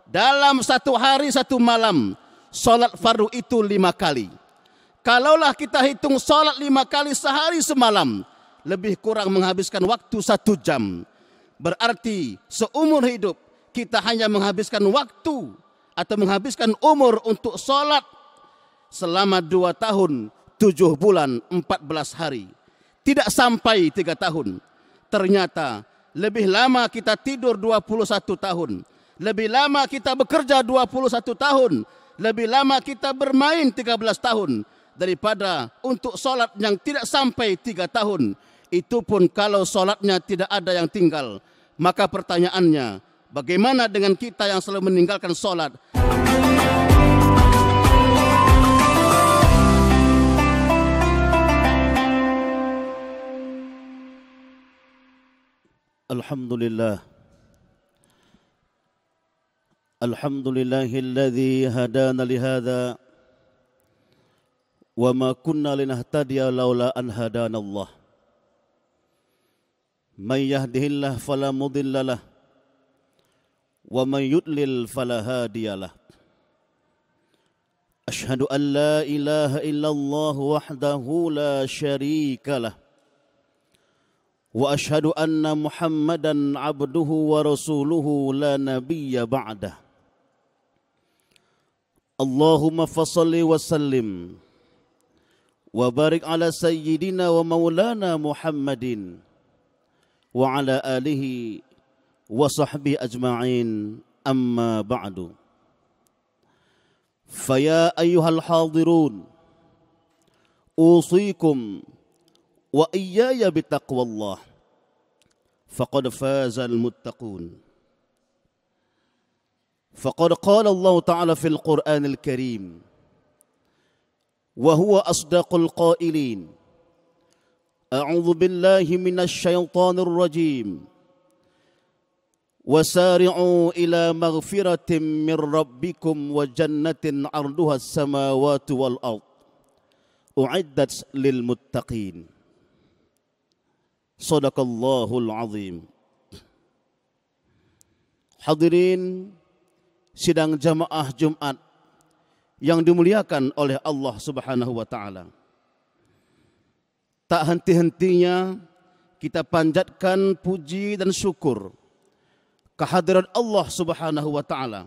dalam satu hari satu malam solat fardu itu 5 kali. Kalaulah kita hitung solat 5 kali sehari semalam, lebih kurang menghabiskan waktu 1 jam. Berarti seumur hidup kita hanya menghabiskan waktu atau menghabiskan umur untuk solat selama 2 tahun, 7 bulan, 14 hari. Tidak sampai 3 tahun. Ternyata lebih lama kita tidur 21 tahun. Lebih lama kita bekerja 21 tahun. Lebih lama kita bermain 13 tahun. Daripada untuk solat yang tidak sampai 3 tahun. Itu pun kalau solatnya tidak ada yang tinggal. Maka pertanyaannya, bagaimana dengan kita yang selalu meninggalkan solat? Alhamdulillah. Alhamdulillahilladzi hadana lihadza wa ma kunna linahtadiya laula an hadanallah. Man yahdihillahu fala mudhillalah wa man yudlil fala hadiyalah. Ashhadu an la ilaha illallah wahdahu la syarikalah. Wa ashhadu anna Muhammadan abduhu wa rasuluhu la nabiyya ba'dah. Allahumma fassalli wa sallim wa barik ala sayyidina wa maulana Muhammadin wa ala alihi wa sahbihi ajma'in, amma ba'du. Faya ayyuhal hadirun, usikum wa iyaya bitaqwallah, faqad fazal muttaqun. Faqad qala Allah Ta'ala fil Qur'anil Karim, wa huwa asdaqul qailin. A'udzu billahi minasy syaithanir rajim. Wasari'u ila maghfiratin min rabbikum wa jannatin 'arduha as-samawati wal ard, u'iddat lil muttaqin. Shadaqallahul azim. Hadirin sidang jamaah Jumat yang dimuliakan oleh Allah Subhanahu wa taala. Tak henti-hentinya kita panjatkan puji dan syukur kehadirat Allah Subhanahu wa taala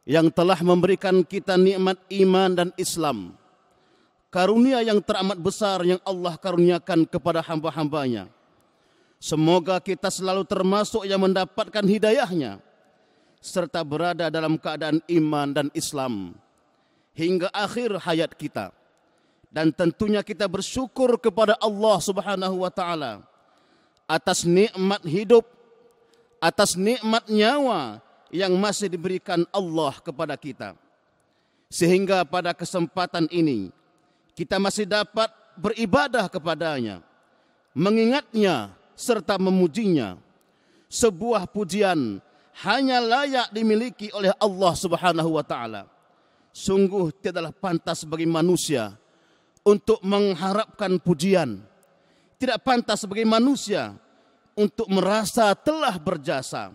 yang telah memberikan kita nikmat iman dan Islam. Karunia yang teramat besar yang Allah karuniakan kepada hamba-hambanya. Semoga kita selalu termasuk yang mendapatkan hidayahnya serta berada dalam keadaan iman dan Islam hingga akhir hayat kita. Dan tentunya kita bersyukur kepada Allah Subhanahu wa taala atas nikmat hidup, atas nikmat nyawa yang masih diberikan Allah kepada kita. Sehingga pada kesempatan ini kita masih dapat beribadah kepadanya, mengingatnya serta memujinya. Sebuah pujian hanya layak dimiliki oleh Allah Subhanahu wa taala. Sungguh tidaklah pantas bagi manusia untuk mengharapkan pujian. Tidak pantas bagi manusia untuk merasa telah berjasa,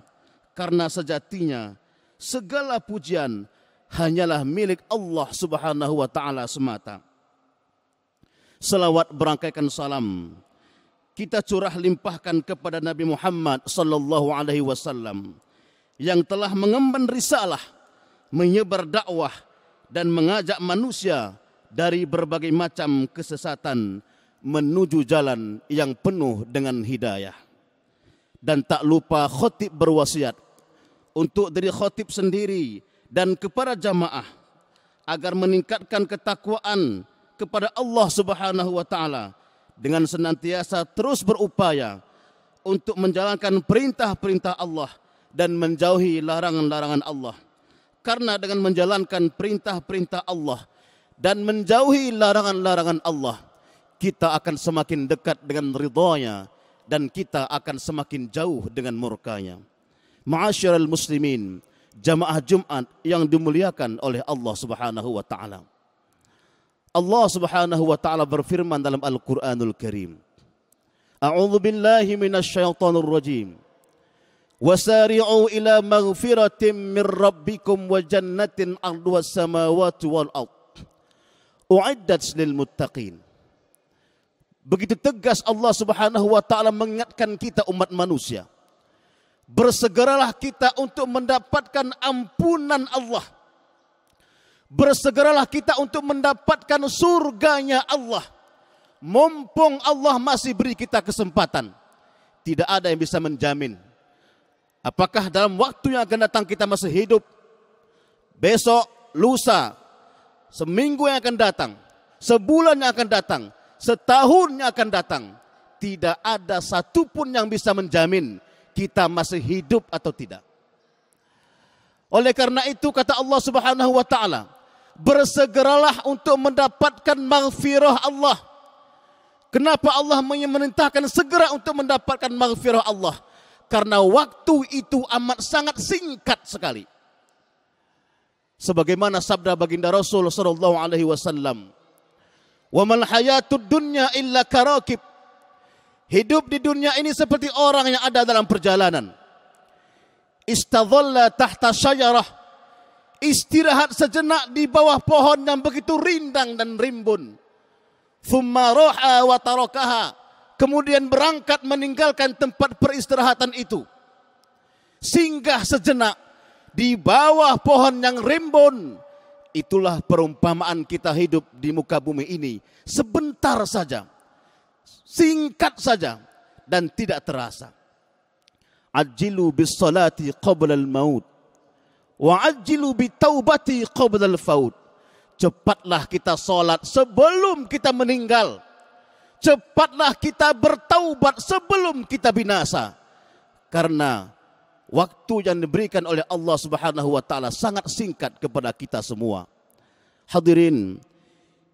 karena sejatinya segala pujian hanyalah milik Allah Subhanahu wa taala semata. Selawat berangkaikan salam kita curah limpahkan kepada Nabi Muhammad sallallahu alaihi wasallam yang telah mengemban risalah, menyebar dakwah dan mengajak manusia dari berbagai macam kesesatan menuju jalan yang penuh dengan hidayah. Dan tak lupa khatib berwasiat untuk diri khatib sendiri dan kepada jamaah agar meningkatkan ketakwaan kepada Allah Subhanahu wa taala dengan senantiasa terus berupaya untuk menjalankan perintah-perintah Allah dan menjauhi larangan-larangan Allah. Karena dengan menjalankan perintah-perintah Allah dan menjauhi larangan-larangan Allah, kita akan semakin dekat dengan ridhanya dan kita akan semakin jauh dengan murkanya. Ma'asyiral muslimin, jamaah Jumat yang dimuliakan oleh Allah Subhanahu wa taala. Allah Subhanahu wa taala berfirman dalam Al-Qur'anul Karim, A'udzu billahi minasy syaithanir rajim. Wasari'u ila maghfiratin min rabbikum wa jannatin 'arduhas samawati wal ard. U'iddat lil muttaqin. Begitu tegas Allah Subhanahu wa taala mengingatkan kita umat manusia. Bersegeralah kita untuk mendapatkan ampunan Allah. Bersegeralah kita untuk mendapatkan surganya Allah. Mumpung Allah masih beri kita kesempatan. Tidak ada yang bisa menjamin apakah dalam waktu yang akan datang kita masih hidup, besok, lusa, seminggu yang akan datang, sebulan yang akan datang, setahun yang akan datang. Tidak ada satupun yang bisa menjamin kita masih hidup atau tidak. Oleh karena itu kata Allah Subhanahu wa taala, bersegeralah untuk mendapatkan maghfirah Allah. Kenapa Allah memerintahkan segera untuk mendapatkan maghfirah Allah? Karena waktu itu amat sangat singkat sekali. Sebagaimana sabda baginda Rasul sallallahu alaihi wasallam, "Wa mal hayatud dunya illa karakib." Hidup di dunia ini seperti orang yang ada dalam perjalanan. Istadhalla tahta syajarah. Istirahat sejenak di bawah pohon yang begitu rindang dan rimbun. Thumma raha wa tarakaha. Kemudian berangkat meninggalkan tempat peristirahatan itu. Singgah sejenak di bawah pohon yang rimbun. Itulah perumpamaan kita hidup di muka bumi ini. Sebentar saja. Singkat saja. Dan tidak terasa. Ajilu bis salati qabla al-maut. Wa ajilu bitaubati qabla al-faut. Cepatlah kita salat sebelum kita meninggal. Cepatlah kita bertaubat sebelum kita binasa. Karena waktu yang diberikan oleh Allah Subhanahu wa taala sangat singkat kepada kita semua. Hadirin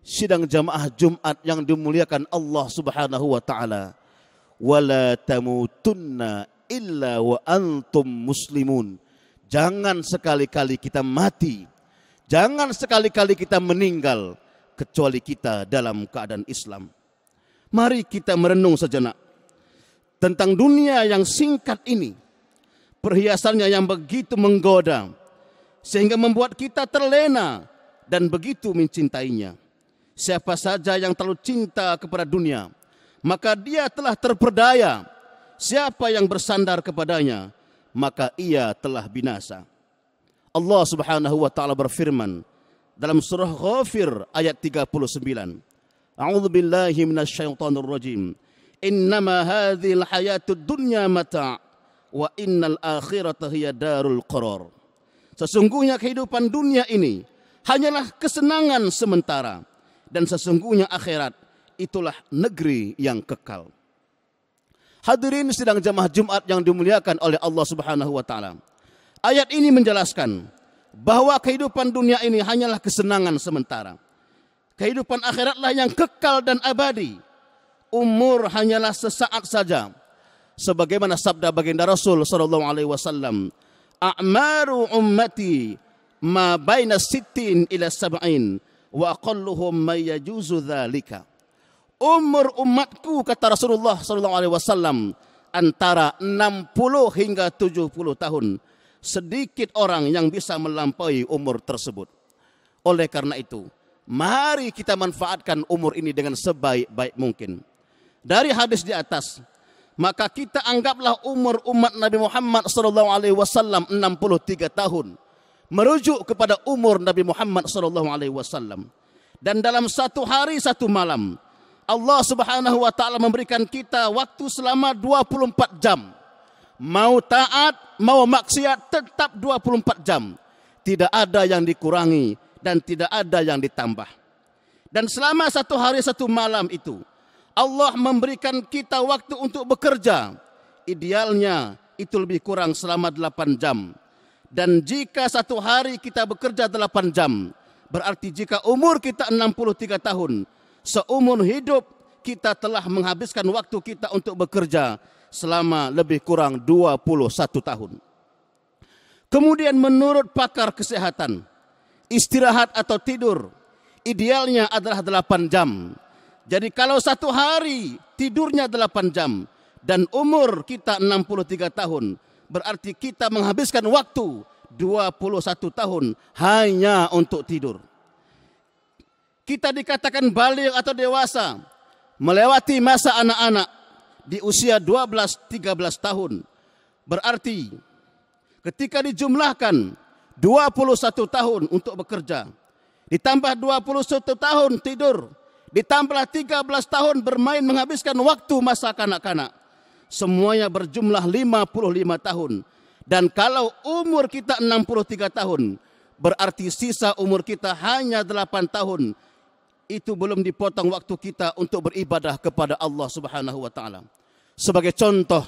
sidang jamaah Jumat yang dimuliakan Allah Subhanahu wa taala. Wala tamutunna illa wa antum muslimun. Jangan sekali-kali kita mati. Jangan sekali-kali kita meninggal kecuali kita dalam keadaan Islam. Mari kita merenung sejenak tentang dunia yang singkat ini. Perhiasannya yang begitu menggoda sehingga membuat kita terlena dan begitu mencintainya. Siapa saja yang terlalu cinta kepada dunia, maka dia telah terperdaya. Siapa yang bersandar kepadanya, maka ia telah binasa. Allah Subhanahu wa taala berfirman dalam surah Ghafir ayat 39. A'udzu billahi minasyaitonir rajim. Innama hadhil hayatud dunya mata' wa innal akhirata hiya darul qarar. Sesungguhnya kehidupan dunia ini hanyalah kesenangan sementara dan sesungguhnya akhirat itulah negeri yang kekal. Hadirin sidang jamaah Jumat yang dimuliakan oleh Allah Subhanahu wa taala. Ayat ini menjelaskan bahwa kehidupan dunia ini hanyalah kesenangan sementara. Kehidupan akhiratlah yang kekal dan abadi. Umur hanyalah sesaat saja. Sebagaimana sabda baginda Rasul sallallahu alaihi wasallam, "A'maru ummati ma baina 60 ila 70 wa aqalluhum may yajuzu dzalika." Umur umatku kata Rasulullah sallallahu alaihi wasallam antara 60 hingga 70 tahun. Sedikit orang yang bisa melampaui umur tersebut. Oleh karena itu, mari kita manfaatkan umur ini dengan sebaik-baik mungkin. Dari hadis di atas, maka kita anggaplah umur umat Nabi Muhammad sallallahu alaihi wasallam 63 tahun. Merujuk kepada umur Nabi Muhammad sallallahu alaihi wasallam. Dan dalam satu hari satu malam, Allah Subhanahu wa taala memberikan kita waktu selama 24 jam. Mau taat, mau maksiat tetap 24 jam. Tidak ada yang dikurangi dan tidak ada yang ditambah. Dan selama satu hari satu malam itu, Allah memberikan kita waktu untuk bekerja. Idealnya itu lebih kurang selama 8 jam. Dan jika satu hari kita bekerja 8 jam, berarti jika umur kita 63 tahun, seumur hidup kita telah menghabiskan waktu kita untuk bekerja selama lebih kurang 21 tahun. Kemudian menurut pakar kesehatan, istirahat atau tidur idealnya adalah 8 jam. Jadi kalau satu hari tidurnya 8 jam dan umur kita 63 tahun, berarti kita menghabiskan waktu 21 tahun hanya untuk tidur. Kita dikatakan baligh atau dewasa, melewati masa anak-anak di usia 12-13 tahun. Berarti ketika dijumlahkan 21 tahun untuk bekerja, ditambah 21 tahun tidur, ditambah 13 tahun bermain menghabiskan waktu masa kanak-kanak, semuanya berjumlah 55 tahun. Dan kalau umur kita 63 tahun, berarti sisa umur kita hanya 8 tahun. Itu belum dipotong waktu kita untuk beribadah kepada Allah Subhanahu wa taala. Sebagai contoh,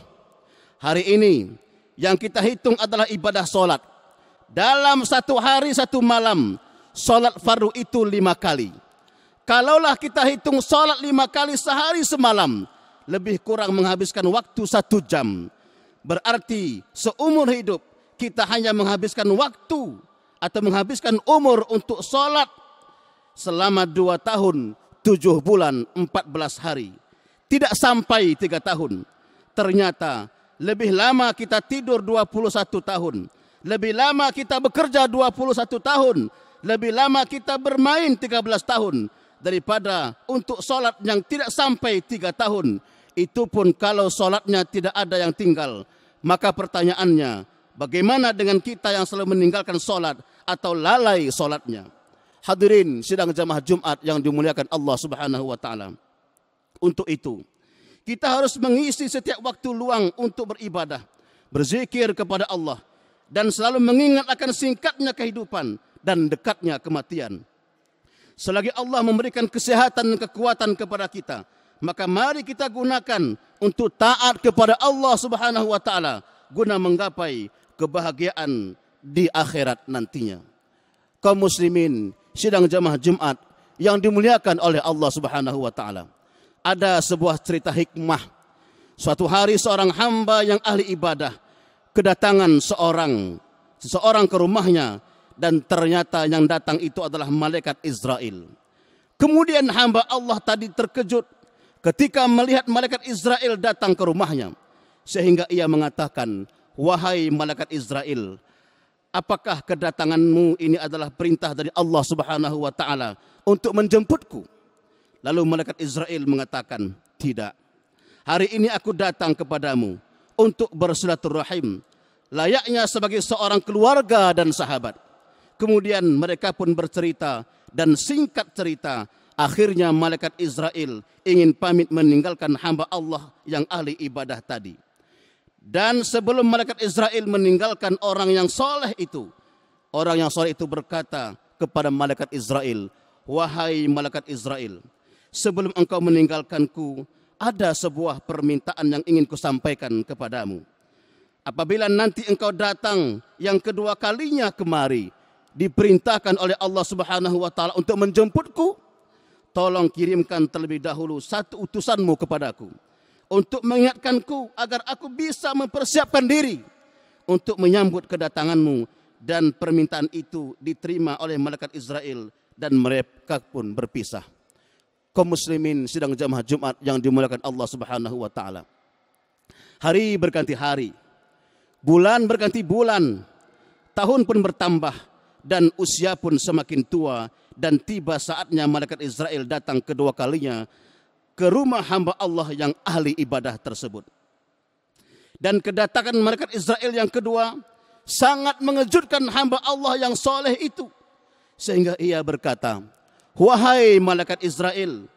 hari ini yang kita hitung adalah ibadah solat. Dalam satu hari satu malam, solat fardu itu 5 kali. Kalaulah kita hitung solat 5 kali sehari semalam, lebih kurang menghabiskan waktu 1 jam. Berarti seumur hidup kita hanya menghabiskan waktu atau menghabiskan umur untuk solat selama 2 tahun, 7 bulan, 14 hari. Tidak sampai 3 tahun. Ternyata lebih lama kita tidur 21 tahun. Lebih lama kita bekerja 21 tahun. Lebih lama kita bermain 13 tahun. Daripada untuk solat yang tidak sampai 3 tahun. Itu pun kalau solatnya tidak ada yang tinggal. Maka pertanyaannya, bagaimana dengan kita yang selalu meninggalkan solat atau lalai solatnya? Hadirin sidang jamaah Jumat yang dimuliakan Allah Subhanahu wa taala. Untuk itu, kita harus mengisi setiap waktu luang untuk beribadah, berzikir kepada Allah, dan selalu mengingat akan singkatnya kehidupan dan dekatnya kematian. Selagi Allah memberikan kesehatan dan kekuatan kepada kita, maka mari kita gunakan untuk taat kepada Allah Subhanahu wa taala guna menggapai kebahagiaan di akhirat nantinya. Kaum muslimin sidang jamaah Jumat yang dimuliakan oleh Allah Subhanahu wa taala. Ada sebuah cerita hikmah. Suatu hari seorang hamba yang ahli ibadah kedatangan seseorang ke rumahnya, dan ternyata yang datang itu adalah malaikat Israel. Kemudian hamba Allah tadi terkejut ketika melihat malaikat Israel datang ke rumahnya, sehingga ia mengatakan, "Wahai malaikat Israel, apakah kedatanganmu ini adalah perintah dari Allah Subhanahu wa taala untuk menjemputku?" Lalu malaikat Israel mengatakan, "Tidak. Hari ini aku datang kepadamu untuk bersilaturahim, layaknya sebagai seorang keluarga dan sahabat." Kemudian mereka pun bercerita, dan singkat cerita, akhirnya malaikat Israel ingin pamit meninggalkan hamba Allah yang ahli ibadah tadi. Dan sebelum malaikat Israel meninggalkan orang yang soleh itu berkata kepada malaikat Israel, "Wahai malaikat Israel, sebelum engkau meninggalkanku, ada sebuah permintaan yang ingin kusampaikan kepadamu. Apabila nanti engkau datang yang kedua kalinya kemari, diperintahkan oleh Allah Subhanahu wa taala untuk menjemputku, tolong kirimkan terlebih dahulu satu utusanmu kepadaku untuk mengingatkanku agar aku bisa mempersiapkan diri untuk menyambut kedatanganmu." Dan permintaan itu diterima oleh malaikat Israel dan mereka pun berpisah. Kaum muslimin sidang jamaah Jumat yang dimuliakan Allah Subhanahu wa taala. Hari berganti hari, bulan berganti bulan, tahun pun bertambah, dan usia pun semakin tua, dan tiba saatnya malaikat Israel datang kedua kalinya ke rumah hamba Allah yang ahli ibadah tersebut. Dan kedatangan malaikat Israel yang kedua sangat mengejutkan hamba Allah yang soleh itu, sehingga ia berkata, "Wahai malaikat Israel,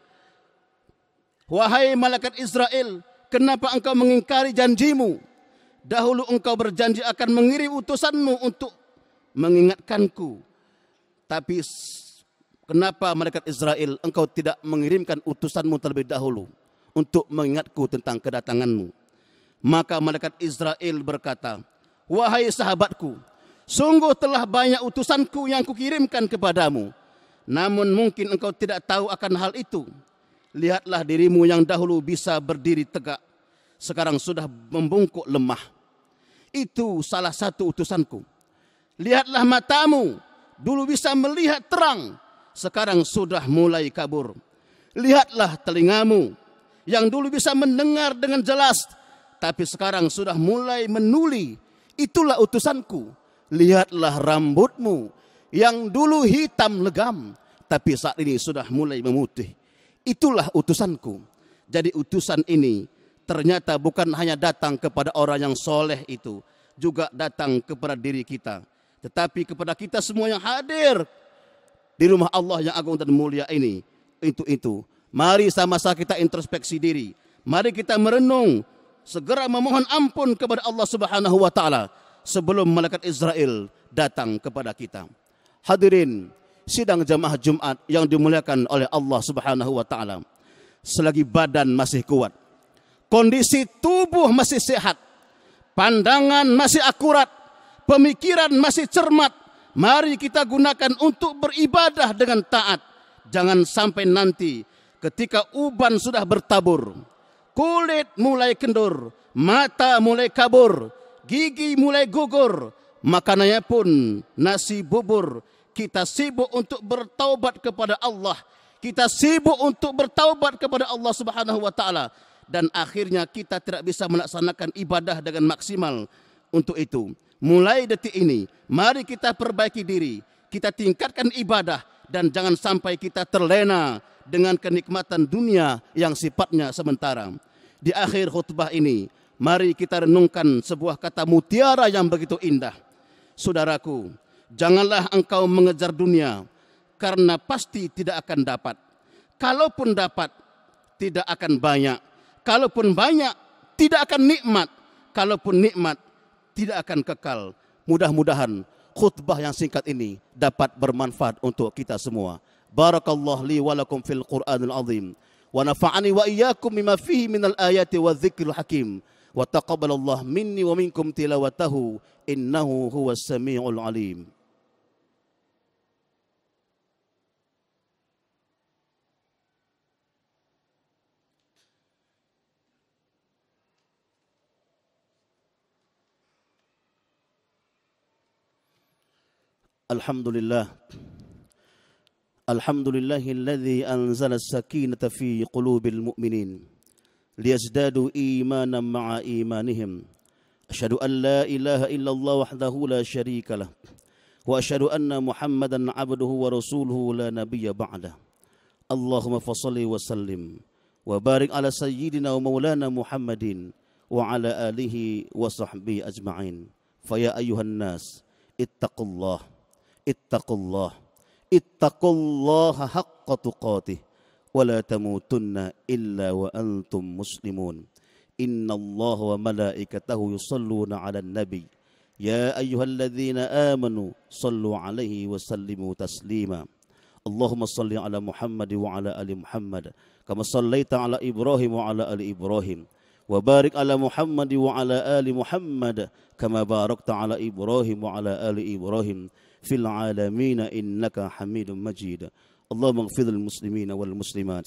kenapa engkau mengingkari janjimu? Dahulu engkau berjanji akan mengirim utusanmu untuk mengingatkanku. Tapi kenapa malaikat Israel engkau tidak mengirimkan utusanmu terlebih dahulu untuk mengingatku tentang kedatanganmu?" Maka malaikat Israel berkata, "Wahai sahabatku, sungguh telah banyak utusanku yang kukirimkan kepadamu. Namun mungkin engkau tidak tahu akan hal itu. Lihatlah dirimu yang dahulu bisa berdiri tegak, sekarang sudah membungkuk lemah. Itu salah satu utusanku. Lihatlah matamu, dulu bisa melihat terang, sekarang sudah mulai kabur. Lihatlah telingamu, yang dulu bisa mendengar dengan jelas, tapi sekarang sudah mulai menuli. itulah utusanku. Lihatlah rambutmu yang dulu hitam legam, tapi saat ini sudah mulai memutih. Itulah utusanku. Jadi utusan ini ternyata bukan hanya datang kepada orang yang soleh itu, juga datang kepada diri kita, tetapi kepada kita semua yang hadir di rumah Allah yang agung dan mulia ini. Itu. Mari sama-sama kita introspeksi diri. Mari kita merenung, segera memohon ampun kepada Allah Subhanahu wa taala sebelum malaikat Israel datang kepada kita. Hadirin sidang jamaah Jumat yang dimuliakan oleh Allah Subhanahu wa taala. Selagi badan masih kuat, kondisi tubuh masih sehat, pandangan masih akurat, pemikiran masih cermat, mari kita gunakan untuk beribadah dengan taat. Jangan sampai nanti ketika uban sudah bertabur, kulit mulai kendur, mata mulai kabur, gigi mulai gugur, makanannya pun nasi bubur. Kita sibuk untuk bertaubat kepada Allah. Kita sibuk untuk bertaubat kepada Allah Subhanahu wa taala, dan akhirnya kita tidak bisa melaksanakan ibadah dengan maksimal. Untuk itu, mulai detik ini, mari kita perbaiki diri, kita tingkatkan ibadah, dan jangan sampai kita terlena dengan kenikmatan dunia yang sifatnya sementara. Di akhir khutbah ini, mari kita renungkan sebuah kata mutiara yang begitu indah. Saudaraku, janganlah engkau mengejar dunia, karena pasti tidak akan dapat. Kalaupun dapat, tidak akan banyak. Kalaupun banyak, tidak akan nikmat. Kalaupun nikmat, tidak akan kekal. Mudah-mudahan khutbah yang singkat ini dapat bermanfaat untuk kita semua. Barakallahu li wa lakum fil Qur'anil azim. Wa nafa'ani wa iyyakum bima fihi minal ayati wa dzikril hakim. Wa taqabbalallahu minni wa minkum tilawatahu innahu huwas samiul alim. Alhamdulillah. Alhamdulillahilladzi anzala as-sakinata fi qulubil mu'minin liyazdadu imanan ma'a imanihim. Asyhadu an la ilaha illallah wahdahu la syarika lah wa asyhadu anna Muhammadan 'abduhu wa rasuluhu la nabiyya ba'dah. Allahumma fashalli wa sallim wa barik ala sayyidina wa maulana Muhammadin wa ala alihi wa sahbihi ajma'in. Fa ya ayyuhan nas ittaqullah ittaqullaha haqqa tuqatih wa la tamutunna illa wa antum muslimun. Innallaha wa malaikatahu yusalluna 'alan nabi ya ayyuhalladzina amanu sallu 'alaihi wa sallimu taslima. Allahumma salli 'ala Muhammad wa 'ala ali Muhammad kama sallaita 'ala Ibrahim wa 'ala ali Ibrahim wa barik 'ala Muhammad wa 'ala ali Muhammad kama barakta 'ala Ibrahim wa 'ala ali Ibrahim fil alamin innaka Hamidum Majid. Allahumma ighfir lil muslimina wal muslimat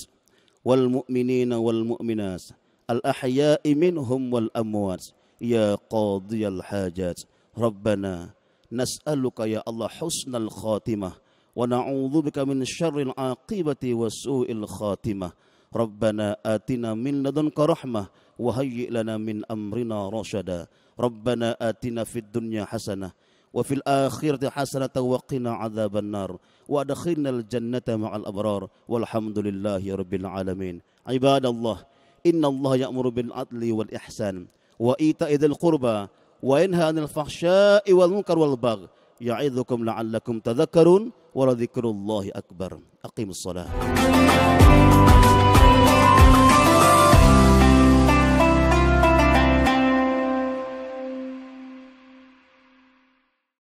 wal mu'minina wal mu'minat al ahya'i minhum wal amwat ya qadiyal hajat. Rabbana nas'aluka ya Allah husnal khatimah wa na'udzubika min syarril aqibati wa su'il khatimah. Rabbana atina min ladunka rahmah wa hayyi' lana min amrina rasyada. Rabbana atina fid dunya hasanah wa fil akhirati hasanatan wa qina adzaban nar wa adkhilnal jannata ma'al abrar walhamdulillahi rabbil alamin. Ibadallah, innallaha ya'muru bil adli wal ihsan wa ita'i dzil qurba wa yanha 'anil fahsya'i wal munkar wal baghi ya'idzukum la'allakum tadhakkarun wa la dzikrullahi akbar. Aqimus shalah.